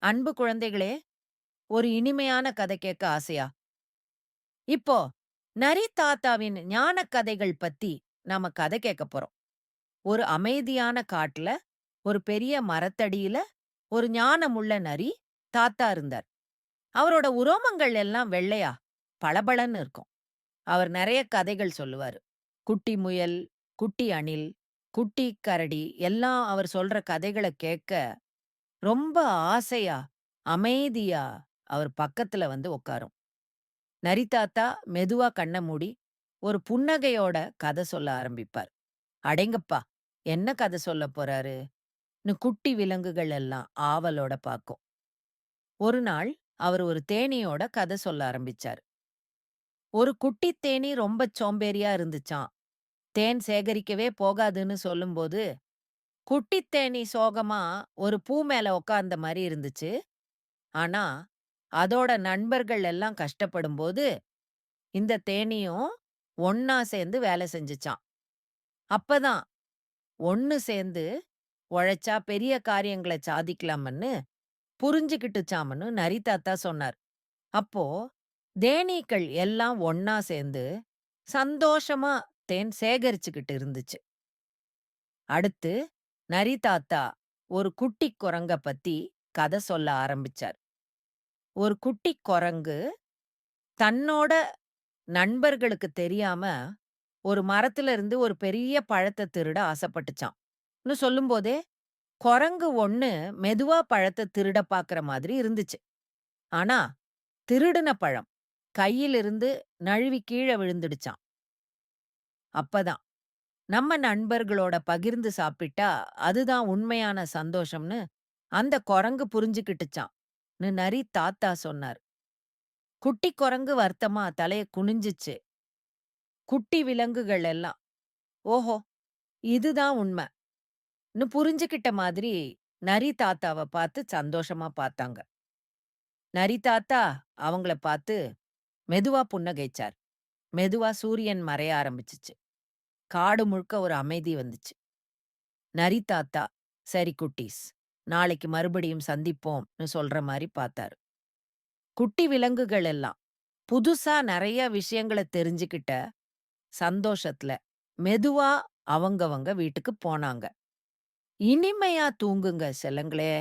அன்பு குழந்தைகளே, ஒரு இனிமையான கதை கேட்க ஆசையா? இப்போ நரி தாத்தாவின் ஞானக் கதைகள் பத்தி நாம கதை கேட்கப் போறோம். ஒரு அமைதியான காட்டுல, ஒரு பெரிய மரத்தடியில, ஒரு ஞானமுள்ள நரி தாத்தா இருந்தார். அவரோட உரோமங்கள் எல்லாம் வெள்ளையா, பளபளன்னு இருக்கும். அவர் நெறைய கதைகள் சொல்லுவாரு. குட்டி முயல், குட்டி அணில், குட்டி கரடி எல்லாம் அவர் சொல்ற கதைகள கேட்க ரொம்ப ஆசையா, அமைதியா அவர் பக்கத்துல வந்து உட்காரும். நரி தாத்தா மெதுவா கண்ண மூடி, ஒரு புன்னகையோட கதை சொல்ல ஆரம்பிப்பார். அடேங்கப்பா! என்ன கதை சொல்லப் போறாரு?ன்னு குட்டி விலங்குகள் எல்லாம் ஆவலோட பாக்கும். ஒரு நாள் அவர் ஒரு தேனீயோட கதை சொல்ல ஆரம்பிச்சாரு. ஒரு குட்டித் தேனீ ரொம்ப சோம்பேறியா இருந்துச்சாம். தேன் சேகரிக்கவே போகாதுன்னு சொல்லும்போது, குட்டித் தேனீ சோகமா ஒரு பூ மேல உட்கார்ந்த மாரி இருந்துச்சு. ஆனா, அதோட நண்பர்கள் எல்லாம் கஷ்டப்படும்போது, இந்த தேனீயும் ஒண்ணா சேர்ந்து வேலை செஞ்சுச்சாம். அப்பதான் ஒண்ணு சேர்ந்து உழைச்சா பெரிய காரியங்கள சாதிக்கலாம்ன்னு புரிஞ்சுகிட்டுச்சாம்ன்னு நரி தாத்தா சொன்னார். அப்போ தேனீக்கள் எல்லாம் ஒண்ணா சேர்ந்து சந்தோஷமா தேன் சேகரிச்சுக்கிட்டு இருந்துச்சு. அடுத்து நரி தாத்தா ஒரு குட்டி குரங்க பத்தி கதை சொல்ல ஆரம்பிச்சார். ஒரு குட்டி குரங்கு தன்னோட நண்பர்களுக்கு தெரியாம ஒரு மரத்துல இருந்து ஒரு பெரிய பழத்த திருட ஆசைப்பட்டுச்சாம். ன்னு சொல்லும்போதே, குரங்கு ஒண்ணு மெதுவா பழத்த திருட பாக்குற மாதிரி இருந்துச்சு. ஆனா, திருடுன பழம் கையிலிருந்து நழுவி கீழ விழுந்துடுச்சாம். அப்பதான் நம்ம நண்பர்களோட பகிர்ந்து சாப்பிட்டா, அதுதான் உண்மையான சந்தோஷம்னு அந்த குரங்கு புரிஞ்சுக்கிட்டுச்சாம். ன்னு நரி தாத்தா சொன்னார். குட்டி குரங்கு வருத்தமா தலைய குனிஞ்சுச்சு. குட்டி விலங்குகள் எல்லாம், ஓஹோ! இதுதான் உண்மைன்னு புரிஞ்சுகிட்ட மாதிரி நரி தாத்தாவ பார்த்து சந்தோஷமா பார்த்தாங்க. நரி தாத்தா அவங்கள பார்த்து மெதுவா புன்னகைச்சார். மெதுவா சூரியன் மறைய ஆரம்பிச்சுச்சு. காடு முழுக்க ஒரு அமைதி வந்துச்சு. நரி தாத்தா, "சரி குட்டீஸ், நாளைக்கு மறுபடியும் சந்திப்போம்னு" சொல்ற மாரி பார்த்தாரு. குட்டி விலங்குகள் எல்லாம் புதுசா நெறைய விஷயங்கள தெரிஞ்சுக்கிட்ட சந்தோஷத்துல மெதுவா அவங்கவங்க வீட்டுக்கு போனாங்க. இனிமையா தூங்குங்க செல்லங்களே!